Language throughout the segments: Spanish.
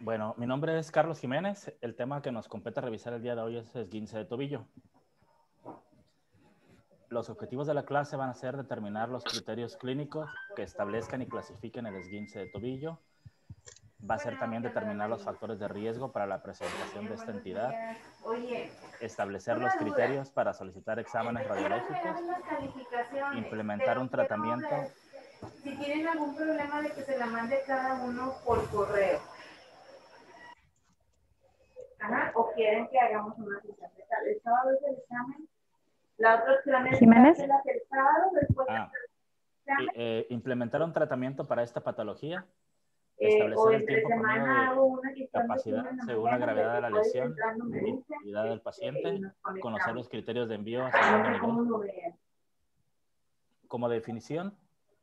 Bueno, mi nombre es Carlos Jiménez. El tema que nos compete revisar el día de hoy es esguince de tobillo. Los objetivos de la clase van a ser determinar los criterios clínicos que establezcan y clasifiquen el esguince de tobillo. Va a ser también determinar los factores de riesgo para la presentación de esta entidad. Establecer los criterios para solicitar exámenes radiológicos. Implementar un tratamiento. Si tienen algún problema de que se la mande cada uno por correo. Ajá, o quieren que hagamos una sesión de tal. El sábado es el examen. La otra opción es Jiménez. el sábado después del examen. Implementar un tratamiento para esta patología. O Establecer el entre tiempo promedio semana de hago una que están capacidad en la según la mañana, gravedad de la después lesión entrando me y dicen, edad del y paciente. nos Conocer conectamos. los criterios de envío a No segundo sé cómo nivel. lo vean. Como definición,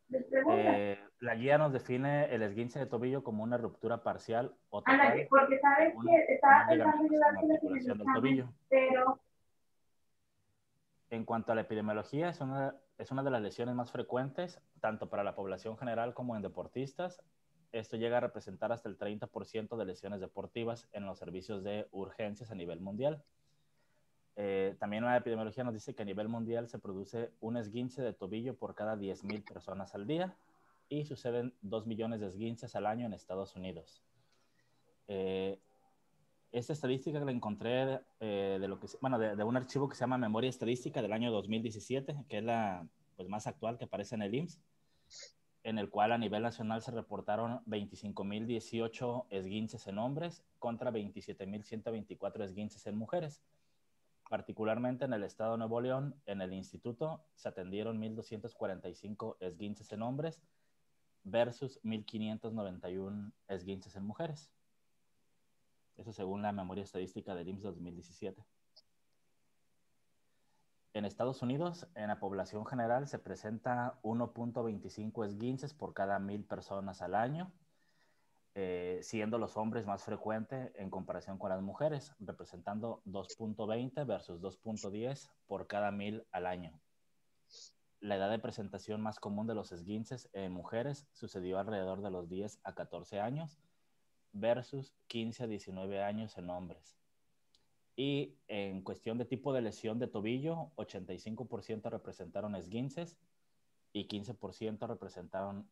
¿Les preguntan? la guía nos define el esguince de tobillo como una ruptura parcial o total Ándale, porque sabes de uno que o estaba más pensando ligamentos en la llevárselas en el articulación del examen, tobillo. pero En cuanto a la epidemiología, es una de las lesiones más frecuentes, tanto para la población general como en deportistas. Esto llega a representar hasta el 30% de lesiones deportivas en los servicios de urgencias a nivel mundial. También la epidemiología nos dice que a nivel mundial se produce un esguince de tobillo por cada 10,000 personas al día y suceden 2 millones de esguinces al año en Estados Unidos. Esta estadística la encontré de un archivo que se llama Memoria Estadística del año 2017, que es la más actual que aparece en el IMSS, en el cual a nivel nacional se reportaron 25,018 esguinces en hombres contra 27,124 esguinces en mujeres. Particularmente en el estado de Nuevo León, en el instituto, se atendieron 1,245 esguinces en hombres versus 1,591 esguinces en mujeres. Eso según la memoria estadística del IMSS 2017. En Estados Unidos, en la población general, se presenta 1,25 esguinces por cada 1,000 personas al año, siendo los hombres más frecuentes en comparación con las mujeres, representando 2,20 versus 2,10 por cada 1,000 al año. La edad de presentación más común de los esguinces en mujeres sucedió alrededor de los 10 a 14 años versus 15 a 19 años en hombres. Y en cuestión de tipo de lesión de tobillo, 85% representaron esguinces y 15% representaron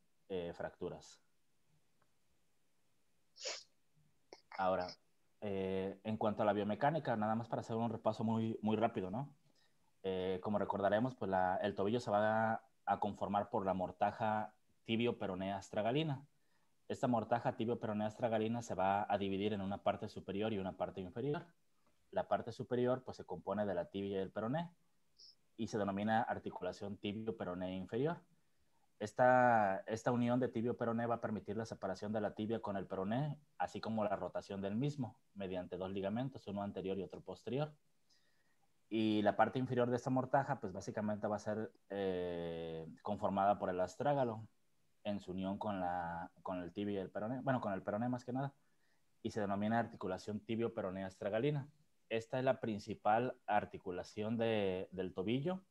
fracturas. Ahora, en cuanto a la biomecánica, nada más para hacer un repaso muy, muy rápido, ¿no? Como recordaremos, pues el tobillo se va a conformar por la mortaja tibio-peronea astragalina. Esta mortaja tibio-peronea astragalina se va a dividir en una parte superior y una parte inferior. La parte superior pues se compone de la tibia y el peroné y se denomina articulación tibio-peroné inferior. Esta unión de tibio-peroné va a permitir la separación de la tibia con el peroné, así como la rotación del mismo, mediante dos ligamentos, uno anterior y otro posterior. Y la parte inferior de esta mortaja, pues básicamente va a ser conformada por el astrágalo en su unión con el tibio y el peroné, bueno, con el peroné más que nada, y se denomina articulación tibio-peronea astragalina. Esta es la principal articulación del tobillo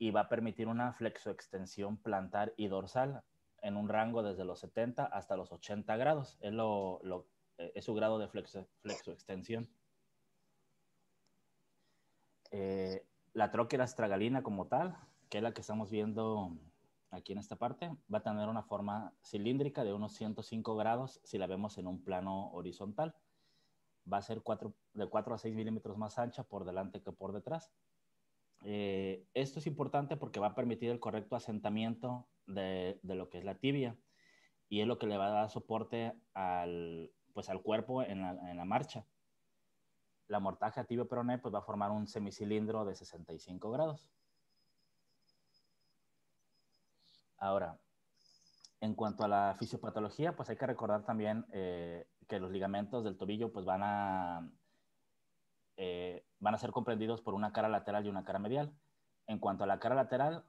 y va a permitir una flexoextensión plantar y dorsal en un rango desde los 70 hasta los 80 grados. Es su grado de flexoextensión. La tróquea astragalina como tal, que es la que estamos viendo aquí en esta parte, va a tener una forma cilíndrica de unos 105 grados si la vemos en un plano horizontal. Va a ser de 4 a 6 milímetros más ancha por delante que por detrás. Esto es importante porque va a permitir el correcto asentamiento de lo que es la tibia y es lo que le va a dar soporte al cuerpo en la marcha. La mortaja tibio-peroné pues va a formar un semicilindro de 65 grados. Ahora, en cuanto a la fisiopatología, pues hay que recordar también que los ligamentos del tobillo pues van a ser comprendidos por una cara lateral y una cara medial. En cuanto a la cara lateral,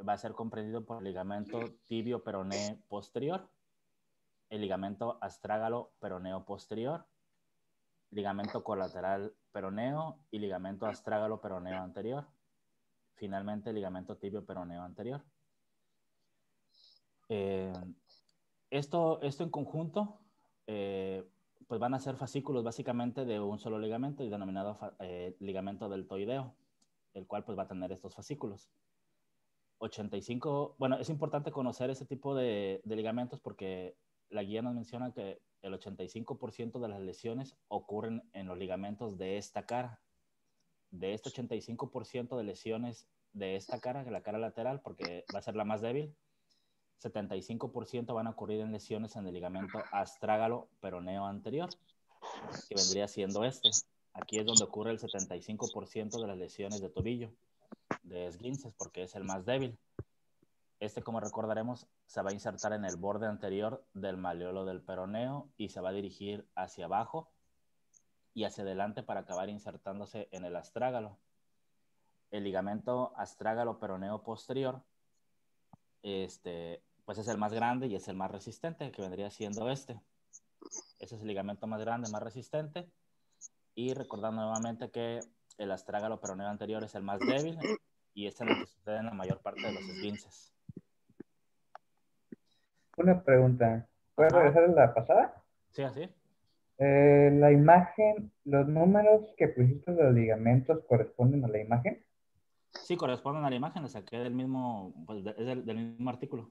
va a ser comprendido por el ligamento tibio-peroné posterior, el ligamento astrágalo-peroneo posterior, ligamento colateral peroneo y ligamento astrágalo-peroneo anterior. Finalmente, el ligamento tibio-peroneo anterior. Esto en conjunto pues van a ser fascículos básicamente de un solo ligamento y denominado ligamento deltoideo, el cual pues va a tener estos fascículos. 85, bueno, es importante conocer ese tipo de ligamentos porque la guía nos menciona que el 85% de las lesiones ocurren en los ligamentos de esta cara. De este 85% de lesiones de esta cara, de la cara lateral, porque va a ser la más débil, 75% van a ocurrir en lesiones en el ligamento astrágalo peroneo anterior, que vendría siendo este. Aquí es donde ocurre el 75% de las lesiones de tobillo, de esguinces, porque es el más débil. Este, como recordaremos, se va a insertar en el borde anterior del malleolo del peroneo y se va a dirigir hacia abajo y hacia adelante para acabar insertándose en el astrágalo. El ligamento astrágalo peroneo posterior, pues es el más grande y es el más resistente, que vendría siendo este. Ese es el ligamento más grande, más resistente. Y recordando nuevamente que el astrágalo peroneo anterior es el más débil y es en el que suceden la mayor parte de los esguinces. Una pregunta. ¿Puedes Ajá. regresar a la pasada? Sí, así. La imagen, los números que pusiste de los ligamentos corresponden a la imagen. Sí, corresponden a la imagen, la saqué del mismo, pues es del mismo artículo.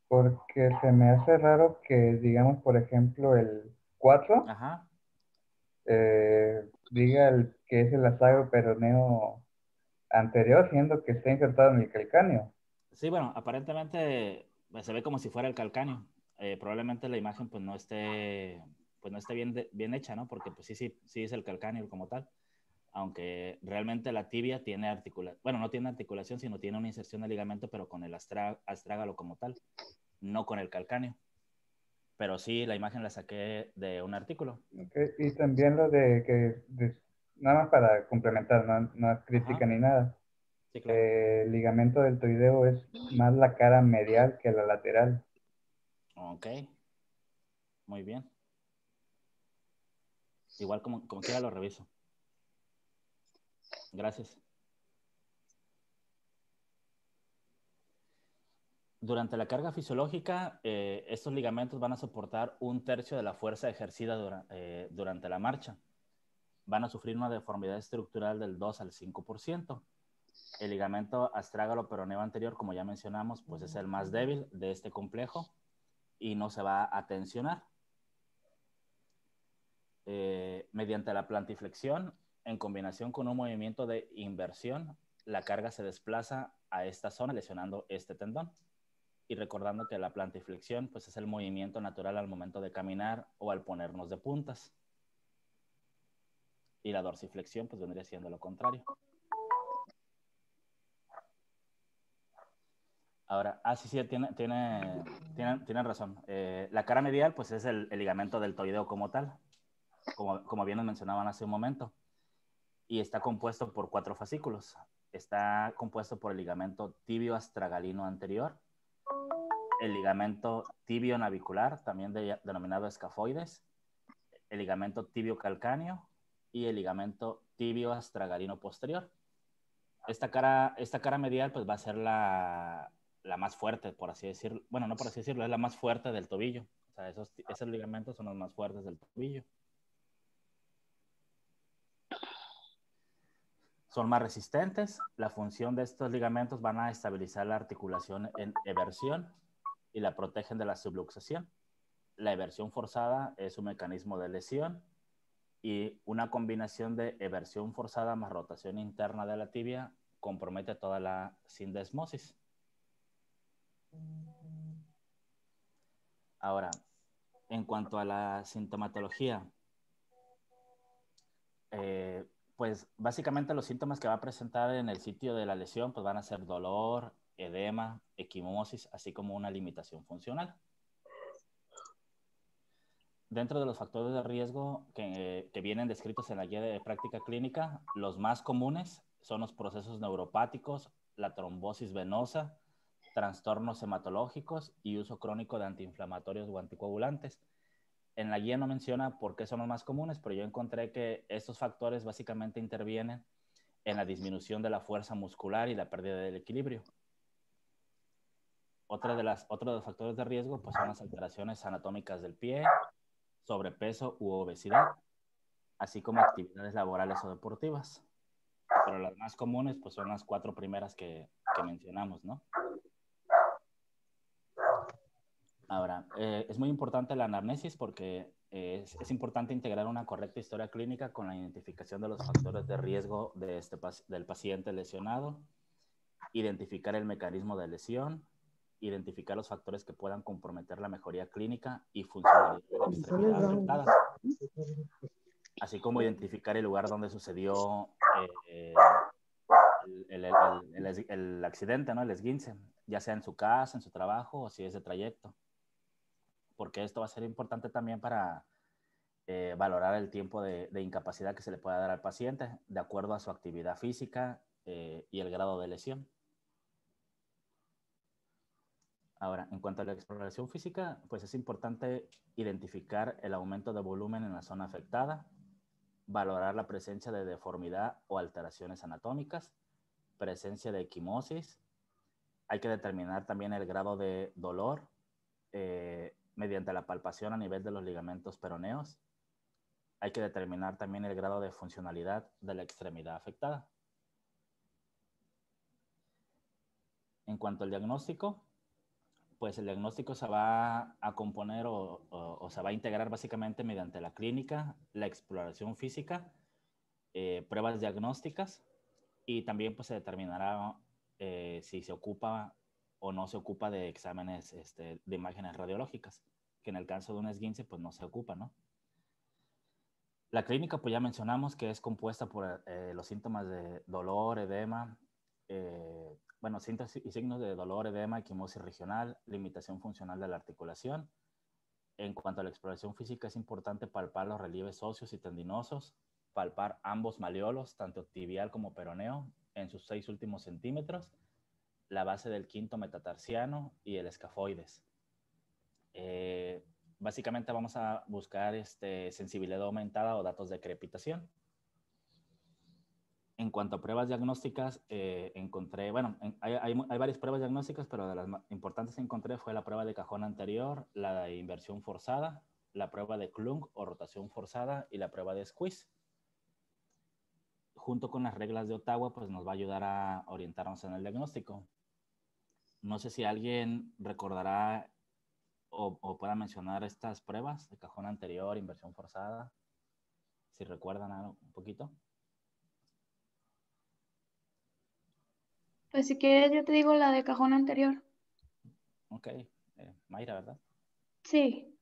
Porque se me hace raro que, digamos, por ejemplo, el 4 Ajá. diga que es el asago peroneo anterior, siendo que está insertado en el calcáneo. Sí, bueno, aparentemente pues, se ve como si fuera el calcáneo. Probablemente la imagen pues no esté, bien hecha, ¿no? Porque pues sí es el calcáneo como tal. Aunque realmente la tibia tiene articulación, bueno, no tiene articulación, sino tiene una inserción de ligamento, pero con el astrágalo como tal, no con el calcáneo. Pero sí, la imagen la saqué de un artículo. Okay. Y también lo de que, nada más para complementar, no es crítica Ajá. ni nada. Sí, claro. El ligamento deltoideo es más la cara medial que la lateral. Ok, muy bien. Igual como quiera lo reviso. Gracias. Durante la carga fisiológica, estos ligamentos van a soportar 1/3 de la fuerza ejercida durante la marcha. Van a sufrir una deformidad estructural del 2 al 5%. El ligamento astrágalo peroneo anterior, como ya mencionamos, pues es el más débil de este complejo y no se va a tensionar. Mediante la plantiflexión, en combinación con un movimiento de inversión, la carga se desplaza a esta zona, lesionando este tendón. Y recordando que la plantiflexión pues, es el movimiento natural al momento de caminar o al ponernos de puntas. Y la dorsiflexión pues, vendría siendo lo contrario. Ahora, sí, tiene razón. La cara medial pues, es el ligamento deltoideo como tal, como bien nos mencionaban hace un momento. Y está compuesto por 4 fascículos. Está compuesto por el ligamento tibio astragalino anterior, el ligamento tibio navicular, también denominado escafoides, el ligamento tibio calcáneo y el ligamento tibio astragalino posterior. Esta cara medial pues va a ser la más fuerte, por así decirlo. Bueno, no por así decirlo, es la más fuerte del tobillo. O sea, esos ligamentos son los más fuertes del tobillo. Son más resistentes. La función de estos ligamentos van a estabilizar la articulación en eversión y la protegen de la subluxación. La eversión forzada es un mecanismo de lesión y una combinación de eversión forzada más rotación interna de la tibia compromete toda la sindesmosis. Ahora, en cuanto a la sintomatología, pues básicamente los síntomas que va a presentar en el sitio de la lesión pues van a ser dolor, edema, equimosis, así como una limitación funcional. Dentro de los factores de riesgo que vienen descritos en la guía de práctica clínica, los más comunes son los procesos neuropáticos, la trombosis venosa, trastornos hematológicos y uso crónico de antiinflamatorios o anticoagulantes. En la guía no menciona por qué son los más comunes, pero yo encontré que estos factores básicamente intervienen en la disminución de la fuerza muscular y la pérdida del equilibrio. Otro de los factores de riesgo pues, son las alteraciones anatómicas del pie, sobrepeso u obesidad, así como actividades laborales o deportivas. Pero las más comunes pues son las 4 primeras que mencionamos, ¿no? Ahora, es muy importante la anamnesis porque es importante integrar una correcta historia clínica con la identificación de los factores de riesgo del paciente lesionado, identificar el mecanismo de lesión, identificar los factores que puedan comprometer la mejoría clínica y funcionalidad de la extremidad afectada, así como identificar el lugar donde sucedió el accidente, ¿no? El esguince, ya sea en su casa, en su trabajo o si es de trayecto, porque esto va a ser importante también para valorar el tiempo de incapacidad que se le pueda dar al paciente de acuerdo a su actividad física y el grado de lesión. Ahora, en cuanto a la exploración física, pues es importante identificar el aumento de volumen en la zona afectada, valorar la presencia de deformidad o alteraciones anatómicas, presencia de equimosis. Hay que determinar también el grado de dolor mediante la palpación a nivel de los ligamentos peroneos. Hay que determinar también el grado de funcionalidad de la extremidad afectada. En cuanto al diagnóstico, pues el diagnóstico se va a componer o se va a integrar básicamente mediante la clínica, la exploración física, pruebas diagnósticas y también pues se determinará si se ocupa o no se ocupa de exámenes de imágenes radiológicas, que en el caso de un esguince pues no se ocupa, ¿no? La clínica pues ya mencionamos que es compuesta por los síntomas de dolor, edema, bueno, síntomas y signos de dolor, edema, equimosis regional, limitación funcional de la articulación. En cuanto a la exploración física, es importante palpar los relieves óseos y tendinosos, palpar ambos malleolos, tanto tibial como peroneo, en sus 6 últimos centímetros, la base del quinto metatarsiano y el escafoides. Básicamente vamos a buscar sensibilidad aumentada o datos de crepitación. En cuanto a pruebas diagnósticas, encontré, bueno, hay varias pruebas diagnósticas, pero de las más importantes que encontré fue la prueba de cajón anterior, la de inversión forzada, la prueba de Klung o rotación forzada y la prueba de squeeze. Junto con las reglas de Ottawa, pues nos va a ayudar a orientarnos en el diagnóstico. No sé si alguien recordará o pueda mencionar estas pruebas de cajón anterior, inversión forzada, si recuerdan algo, un poquito. Pues si quieres, yo te digo la de cajón anterior. Ok, Mayra, ¿verdad? Sí. Okay.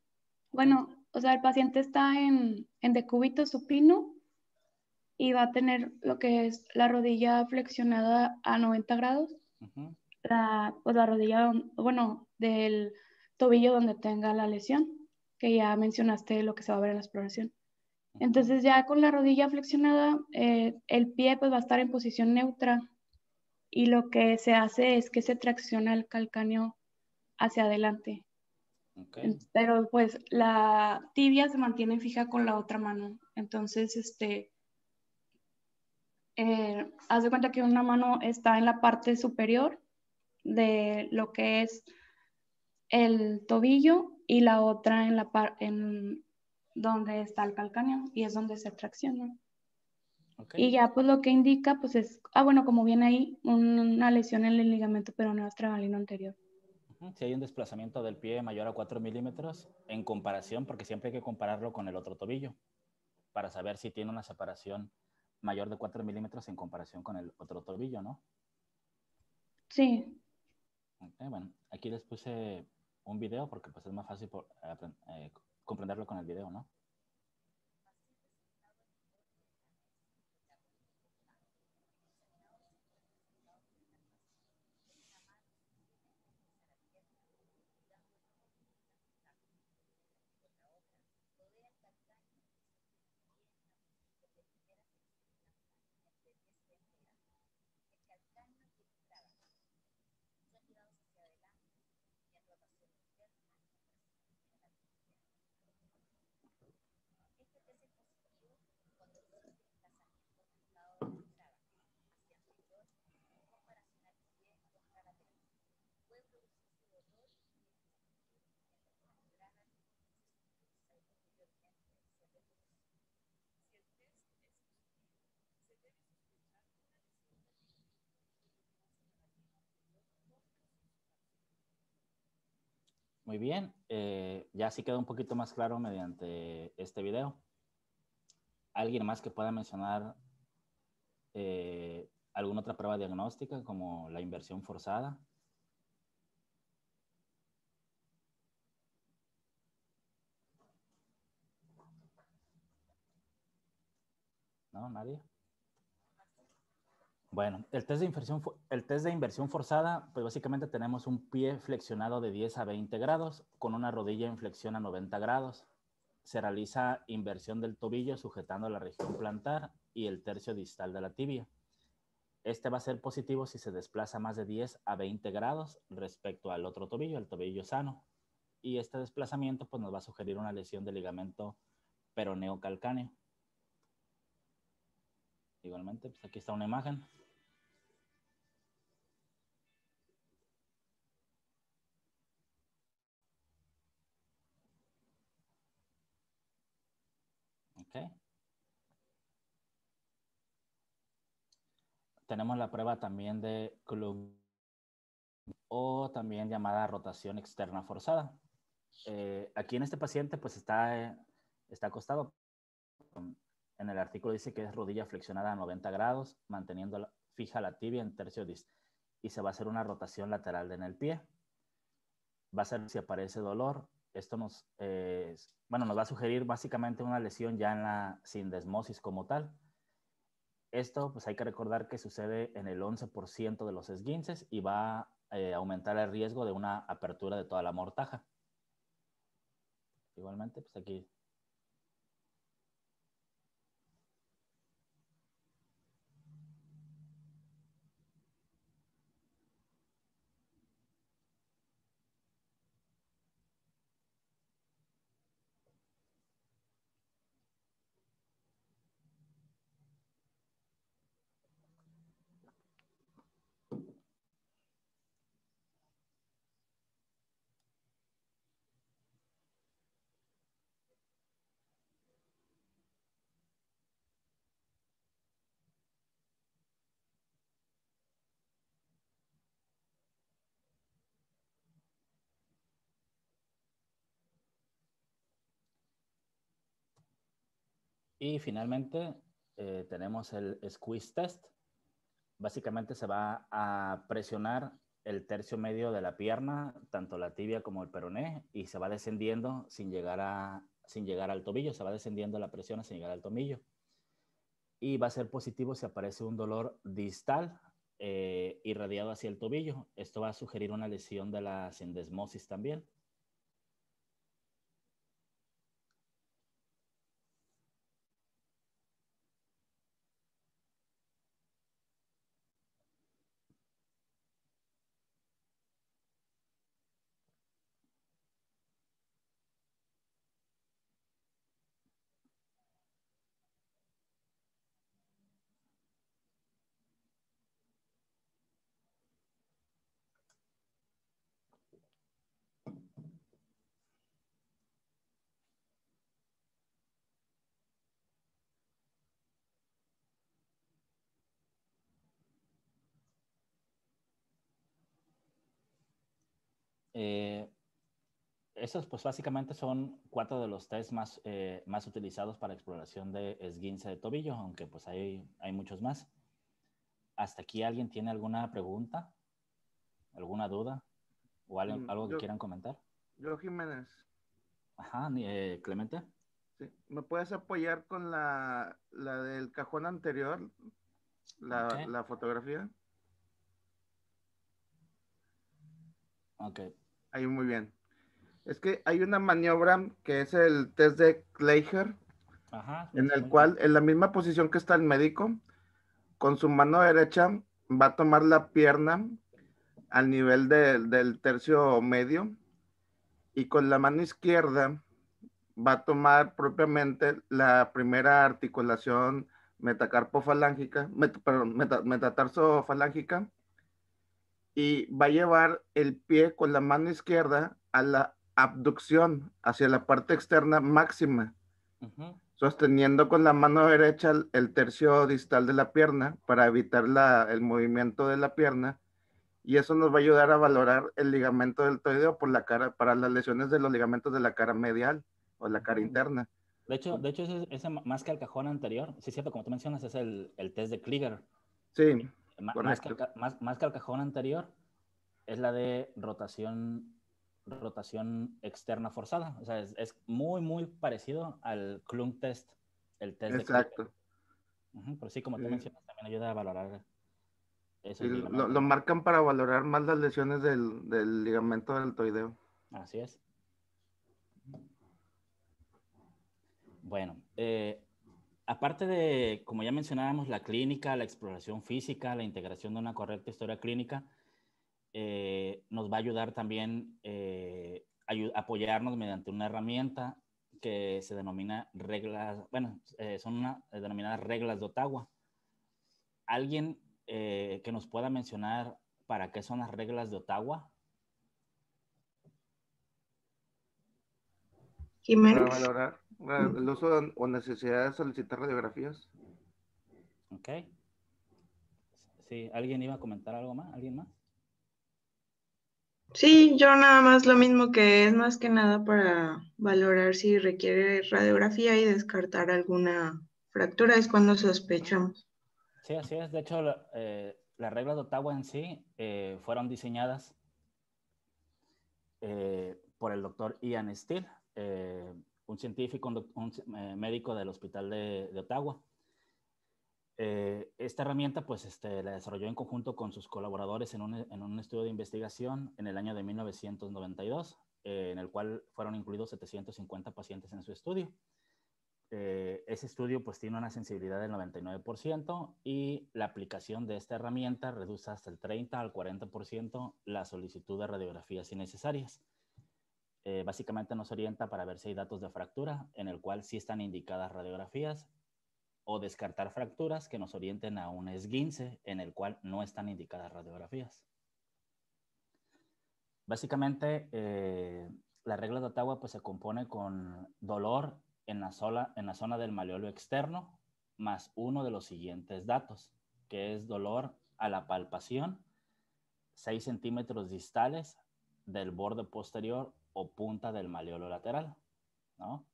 Bueno, o sea, el paciente está en decúbito supino y va a tener lo que es la rodilla flexionada a 90 grados. Uh-huh. Pues la rodilla, bueno, del tobillo donde tenga la lesión, que ya mencionaste lo que se va a ver en la exploración. Uh-huh. Entonces ya con la rodilla flexionada, el pie pues va a estar en posición neutra y lo que se hace es que se tracciona el calcáneo hacia adelante. Okay. Pero pues la tibia se mantiene fija con la otra mano. Entonces, haz de cuenta que una mano está en la parte superior de lo que es el tobillo y la otra en donde está el calcáneo y es donde se tracciona. Okay. Y ya pues lo que indica pues es, bueno, como viene ahí, una lesión en el ligamento peroneo astragalino anterior. Si hay un desplazamiento del pie mayor a 4 milímetros en comparación, porque siempre hay que compararlo con el otro tobillo para saber si tiene una separación mayor de 4 milímetros en comparación con el otro tobillo, ¿no? Sí. Okay, bueno, aquí les puse un video porque pues es más fácil comprenderlo con el video, ¿no? Muy bien. Ya sí quedó un poquito más claro mediante este video. ¿Alguien más que pueda mencionar alguna otra prueba diagnóstica como la inversión forzada? ¿No? ¿Nadie? Bueno, el test de inversión forzada, pues básicamente tenemos un pie flexionado de 10 a 20 grados con una rodilla en flexión a 90 grados. Se realiza inversión del tobillo sujetando la región plantar y el tercio distal de la tibia. Este va a ser positivo si se desplaza más de 10 a 20 grados respecto al otro tobillo, el tobillo sano. Y este desplazamiento pues, nos va a sugerir una lesión del ligamento peroneo calcáneo. Igualmente, pues aquí está una imagen. Okay. Tenemos la prueba también de Klug o también llamada rotación externa forzada. Aquí en este paciente pues está acostado. En el artículo dice que es rodilla flexionada a 90 grados, manteniendo fija la tibia en tercio distal y se va a hacer una rotación lateral en el pie. Va a ser si aparece dolor. Esto nos va a sugerir básicamente una lesión ya en la sindesmosis como tal. Esto, pues hay que recordar que sucede en el 11% de los esguinces y va a aumentar el riesgo de una apertura de toda la mortaja. Igualmente, pues aquí. Y finalmente tenemos el squeeze test. Básicamente se va a presionar el tercio medio de la pierna, tanto la tibia como el peroné, y se va descendiendo sin llegar al tobillo. Se va descendiendo la presión sin llegar al tobillo. Y va a ser positivo si aparece un dolor distal irradiado hacia el tobillo. Esto va a sugerir una lesión de la sindesmosis también. Esos pues básicamente son 4 de los tests más utilizados para exploración de esguince de tobillo, aunque pues hay muchos más. ¿Hasta aquí alguien tiene alguna pregunta? ¿Alguna duda? ¿O algo que quieran comentar? Yo, Jiménez. Ajá, Clemente. Sí. ¿Me puedes apoyar con la del cajón anterior? Okay. La fotografía. Ok. Ahí muy bien. Es que hay una maniobra que es el test de Kleiger, en el cual, en la misma posición que está el médico, con su mano derecha va a tomar la pierna al nivel del tercio medio y con la mano izquierda va a tomar propiamente la primera articulación metacarpofalángica, metatarsofalángica, y va a llevar el pie con la mano izquierda a la abducción hacia la parte externa máxima, sosteniendo con la mano derecha el tercio distal de la pierna para evitar el movimiento de la pierna y eso nos va a ayudar a valorar el ligamento deltoideo por la cara, para las lesiones de los ligamentos de la cara medial o la cara interna. De hecho ese más que el cajón anterior, sí es cierto, como tú mencionas, es el test de Krieger. Sí, correcto. Más que el cajón anterior, es la de rotación externa forzada. O sea, es muy, muy parecido al Klung test, el test de Krieger. Exacto. Pero sí, como tú mencionas, también ayuda a valorar eso. Sí, lo marcan para valorar más las lesiones del ligamento deltoideo. Así es. Bueno, aparte de, como ya mencionábamos, la clínica, la exploración física, la integración de una correcta historia clínica, nos va a ayudar también apoyarnos mediante una herramienta que se denomina reglas, son denominadas reglas de Ottawa. ¿Alguien que nos pueda mencionar para qué son las reglas de Ottawa? Para valorar el uso o necesidad de solicitar radiografías. Ok. Sí, ¿alguien iba a comentar algo más? ¿Alguien más? Sí, yo nada más lo mismo, que es más que nada para valorar si requiere radiografía y descartar alguna fractura, es cuando sospechamos. Sí, así es. De hecho, las reglas de Ottawa en sí fueron diseñadas por el doctor Ian Steele, un científico, un médico del hospital de Ottawa. Esta herramienta pues la desarrolló en conjunto con sus colaboradores en un estudio de investigación en el año de 1992, en el cual fueron incluidos 750 pacientes en su estudio. Ese estudio pues tiene una sensibilidad del 99% y la aplicación de esta herramienta reduce hasta el 30 al 40% la solicitud de radiografías innecesarias. Básicamente nos orienta para ver si hay datos de fractura, en el cual sí están indicadas radiografías, o descartar fracturas que nos orienten a un esguince, en el cual no están indicadas radiografías. Básicamente, la regla de Ottawa pues, se compone con dolor en la zona del maleolo externo, más uno de los siguientes datos, que es dolor a la palpación, 6 centímetros distales del borde posterior o punta del maleolo lateral, ¿no?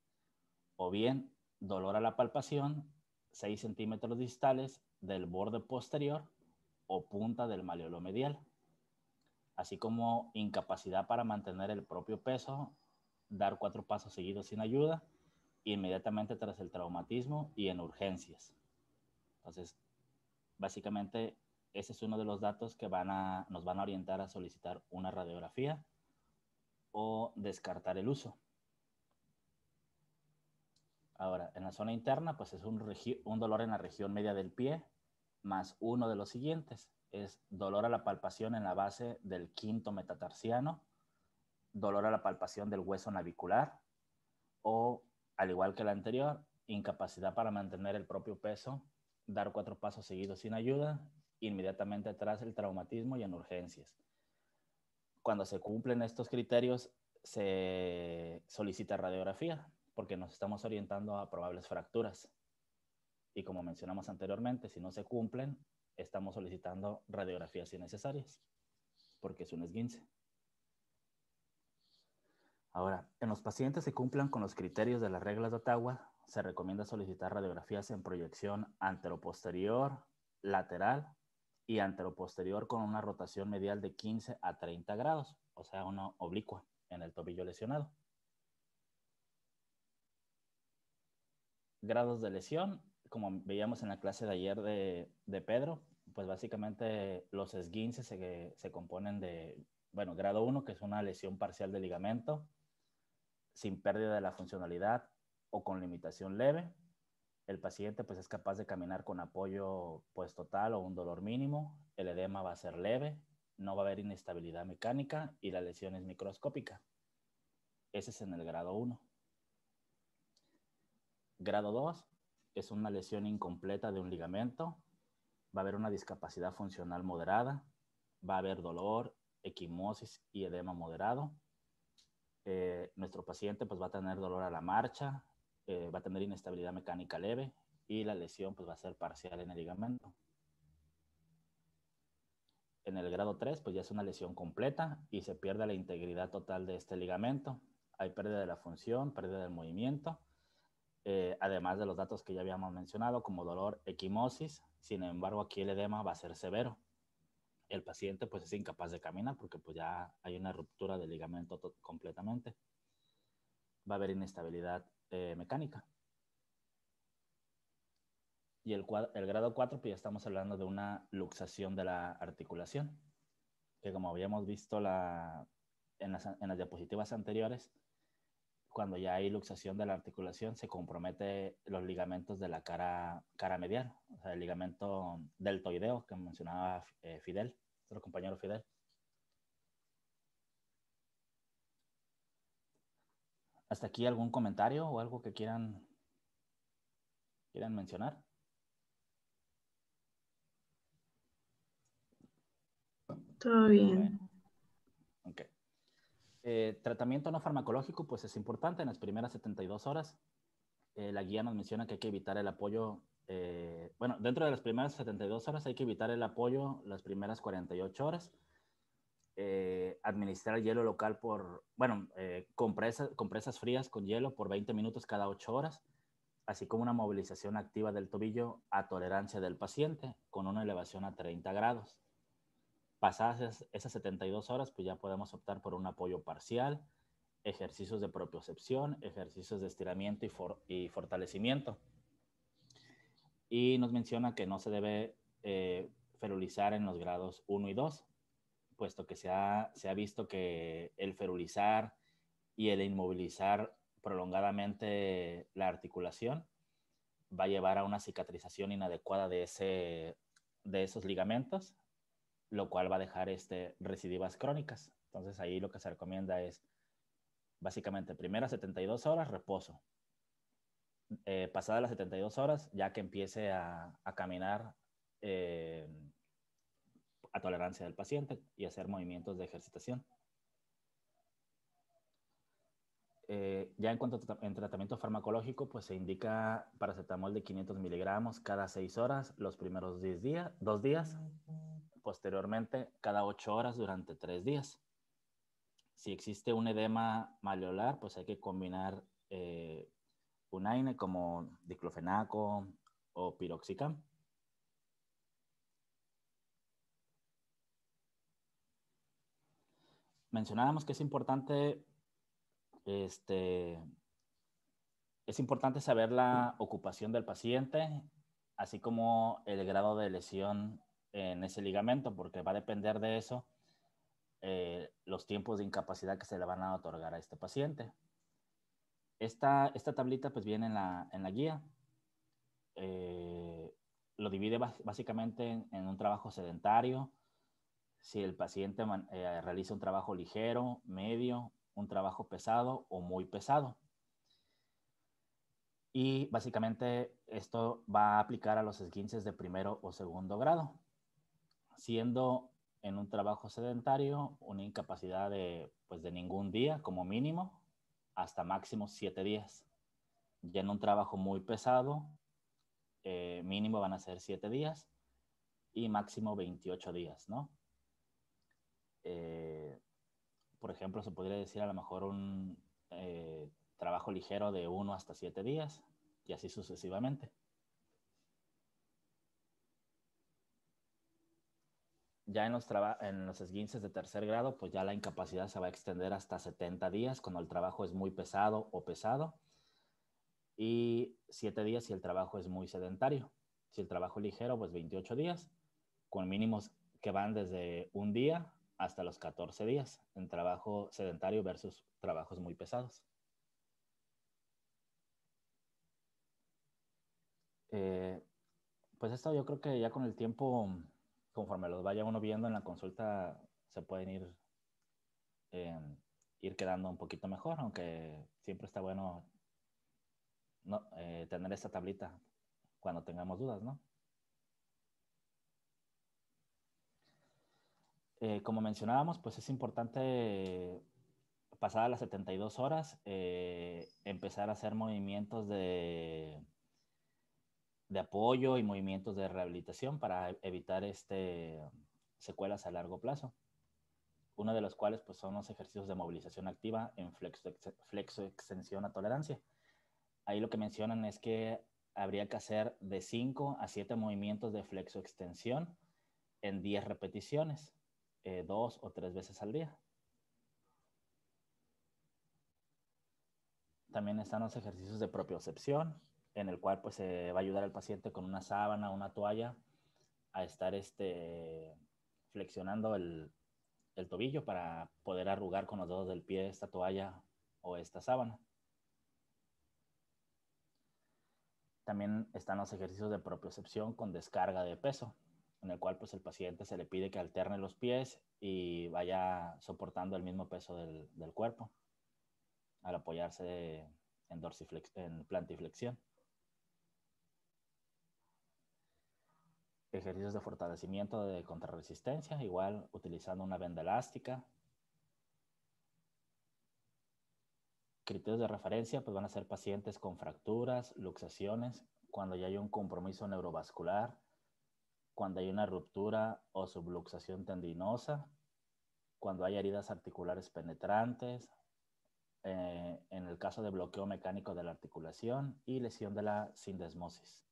O bien, dolor a la palpación, 6 centímetros distales del borde posterior o punta del maleolo medial, así como incapacidad para mantener el propio peso, dar 4 pasos seguidos sin ayuda, inmediatamente tras el traumatismo y en urgencias. Entonces, básicamente, ese es uno de los datos que nos van a orientar a solicitar una radiografía o descartar el uso. Ahora, en la zona interna, pues es un dolor en la región media del pie, más uno de los siguientes. Es dolor a la palpación en la base del quinto metatarsiano, dolor a la palpación del hueso navicular, o, al igual que la anterior, incapacidad para mantener el propio peso, dar 4 pasos seguidos sin ayuda, inmediatamente tras el traumatismo y en urgencias. Cuando se cumplen estos criterios, se solicita radiografía, porque nos estamos orientando a probables fracturas. Y como mencionamos anteriormente, si no se cumplen, estamos solicitando radiografías innecesarias, porque es un esguince. Ahora, en los pacientes que cumplan con los criterios de las reglas de Ottawa, se recomienda solicitar radiografías en proyección anteroposterior, lateral y anteroposterior con una rotación medial de 15 a 30 grados, o sea, una oblicua en el tobillo lesionado. Grados de lesión, como veíamos en la clase de ayer de Pedro, pues básicamente los esguinces se componen de, bueno, grado 1, que es una lesión parcial del ligamento, sin pérdida de la funcionalidad o con limitación leve. El paciente pues es capaz de caminar con apoyo pues total o un dolor mínimo, el edema va a ser leve, no va a haber inestabilidad mecánica y la lesión es microscópica. Ese es en el grado 1. Grado 2 es una lesión incompleta de un ligamento, va a haber una discapacidad funcional moderada, va a haber dolor, equimosis y edema moderado. Nuestro paciente pues va a tener dolor a la marcha, va a tener inestabilidad mecánica leve y la lesión pues va a ser parcial en el ligamento. En el grado 3, pues ya es una lesión completa y se pierde la integridad total de este ligamento. Hay pérdida de la función, pérdida del movimiento, además de los datos que ya habíamos mencionado, como dolor, equimosis. Sin embargo, aquí el edema va a ser severo. El paciente pues es incapaz de caminar porque pues ya hay una ruptura del ligamento completamente. Va a haber inestabilidad mecánica. Y el grado 4, pues ya estamos hablando de una luxación de la articulación, que como habíamos visto en las diapositivas anteriores, cuando ya hay luxación de la articulación, se compromete los ligamentos de la cara medial, o sea, el ligamento deltoideo que mencionaba Fidel, nuestro compañero Fidel. ¿Hasta aquí algún comentario o algo que quieran mencionar? Todo bien. Bueno. Ok. Tratamiento no farmacológico, pues es importante en las primeras 72 horas. La guía nos menciona que hay que evitar el apoyo, bueno, dentro de las primeras 72 horas hay que evitar el apoyo las primeras 48 horas. Administrar hielo local compresas frías con hielo por 20 minutos cada 8 horas, así como una movilización activa del tobillo a tolerancia del paciente con una elevación a 30 grados. Pasadas esas 72 horas, pues ya podemos optar por un apoyo parcial, ejercicios de propiocepción, ejercicios de estiramiento y fortalecimiento. Y nos menciona que no se debe ferulizar en los grados 1 y 2, puesto que se ha visto que el ferulizar y el inmovilizar prolongadamente la articulación va a llevar a una cicatrización inadecuada de esos ligamentos, lo cual va a dejar recidivas crónicas. Entonces ahí lo que se recomienda es básicamente primeras 72 horas reposo. Pasadas las 72 horas, ya que empiece a caminar a tolerancia del paciente y hacer movimientos de ejercitación. Ya en cuanto a tratamiento farmacológico, pues se indica paracetamol de 500 miligramos cada 6 horas los primeros 2 días, posteriormente cada 8 horas durante 3 días. Si existe un edema malleolar, pues hay que combinar un AINE como diclofenaco o piroxicam. Mencionábamos que es importante saber la ocupación del paciente, así como el grado de lesión en ese ligamento, porque va a depender de eso los tiempos de incapacidad que se le van a otorgar a este paciente. Esta tablita pues viene en la guía. Lo divide básicamente en un trabajo sedentario, si el paciente realiza un trabajo ligero, medio, un trabajo pesado o muy pesado. Y básicamente esto va a aplicar a los esguinces de primero o segundo grado, siendo en un trabajo sedentario una incapacidad de ningún día como mínimo hasta máximo 7 días. Ya en un trabajo muy pesado, mínimo van a ser 7 días y máximo 28 días, ¿no? Por ejemplo, se podría decir a lo mejor un trabajo ligero de 1 hasta 7 días y así sucesivamente. Ya en los esguinces de tercer grado, pues ya la incapacidad se va a extender hasta 70 días cuando el trabajo es muy pesado o pesado, y 7 días si el trabajo es muy sedentario. Si el trabajo es ligero, pues 28 días, con mínimos que van desde un día hasta los 14 días en trabajo sedentario versus trabajos muy pesados. Pues esto yo creo que ya con el tiempo, conforme los vaya uno viendo en la consulta, se pueden ir quedando un poquito mejor, aunque siempre está bueno tener esta tablita cuando tengamos dudas, ¿no? Como mencionábamos, pues es importante, pasadas las 72 horas, empezar a hacer movimientos de apoyo y movimientos de rehabilitación para evitar secuelas a largo plazo, uno de los cuales pues, son los ejercicios de movilización activa en flexoextensión a tolerancia. Ahí lo que mencionan es que habría que hacer de 5 a 7 movimientos de flexoextensión en 10 repeticiones, 2 o 3 veces al día. También están los ejercicios de propiocepción, en el cual pues, se va a ayudar al paciente con una sábana, una toalla, a estar flexionando el tobillo para poder arrugar con los dedos del pie esta toalla o esta sábana. También están los ejercicios de propiocepción con descarga de peso, en el cual pues, el paciente se le pide que alterne los pies y vaya soportando el mismo peso del cuerpo al apoyarse en plantiflexión. Ejercicios de fortalecimiento de contrarresistencia, igual utilizando una venda elástica. Criterios de referencia pues van a ser pacientes con fracturas, luxaciones, cuando ya hay un compromiso neurovascular, cuando hay una ruptura o subluxación tendinosa, cuando hay heridas articulares penetrantes, en el caso de bloqueo mecánico de la articulación y lesión de la sindesmosis.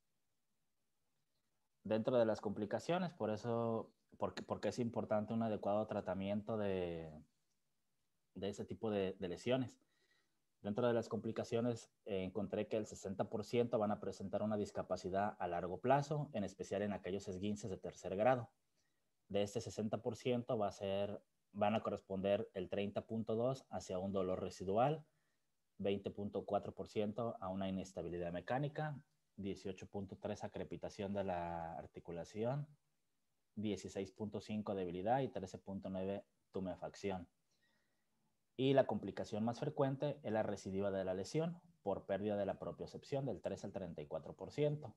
Dentro de las complicaciones, por eso, porque es importante un adecuado tratamiento de ese tipo de lesiones. Dentro de las complicaciones encontré que el 60% van a presentar una discapacidad a largo plazo, en especial en aquellos esguinces de tercer grado. De este 60% van a corresponder el 30.2% hacia un dolor residual, 20.4% a una inestabilidad mecánica, 18.3% a crepitación de la articulación, 16.5% debilidad y 13.9% tumefacción. Y la complicación más frecuente es la recidiva de la lesión por pérdida de la propiocepción del 3 al 34%.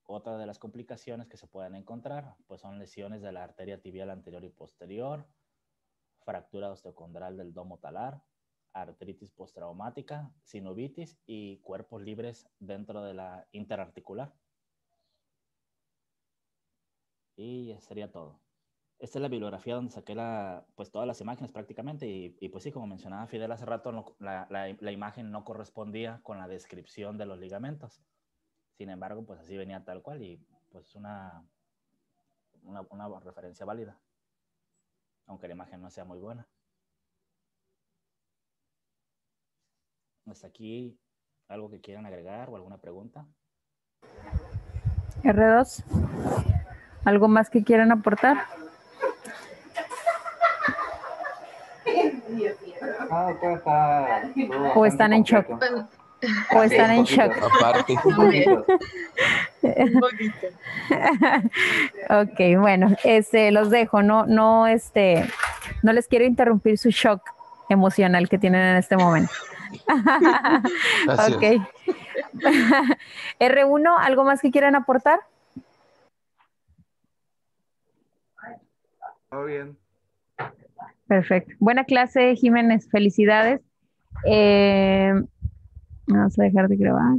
Otra de las complicaciones que se pueden encontrar pues son lesiones de la arteria tibial anterior y posterior, fractura osteocondral del domo talar, artritis postraumática, sinovitis y cuerpos libres dentro de la interarticular. Y sería todo. Esta es la bibliografía donde saqué pues todas las imágenes prácticamente y pues sí, como mencionaba Fidel hace rato, la imagen no correspondía con la descripción de los ligamentos. Sin embargo, pues así venía tal cual y pues una referencia válida, aunque la imagen no sea muy buena. Hasta aquí, ¿algo que quieran agregar o alguna pregunta? R2, ¿algo más que quieran aportar? ¿O están en shock? ¿O están en shock? Aparte. Un poquito. Ok, bueno, los dejo, no les quiero interrumpir su shock emocional que tienen en este momento. Gracias. Ok. R1, ¿algo más que quieran aportar? Todo bien. Perfecto. Buena clase, Jiménez. Felicidades. Vamos a dejar de grabar.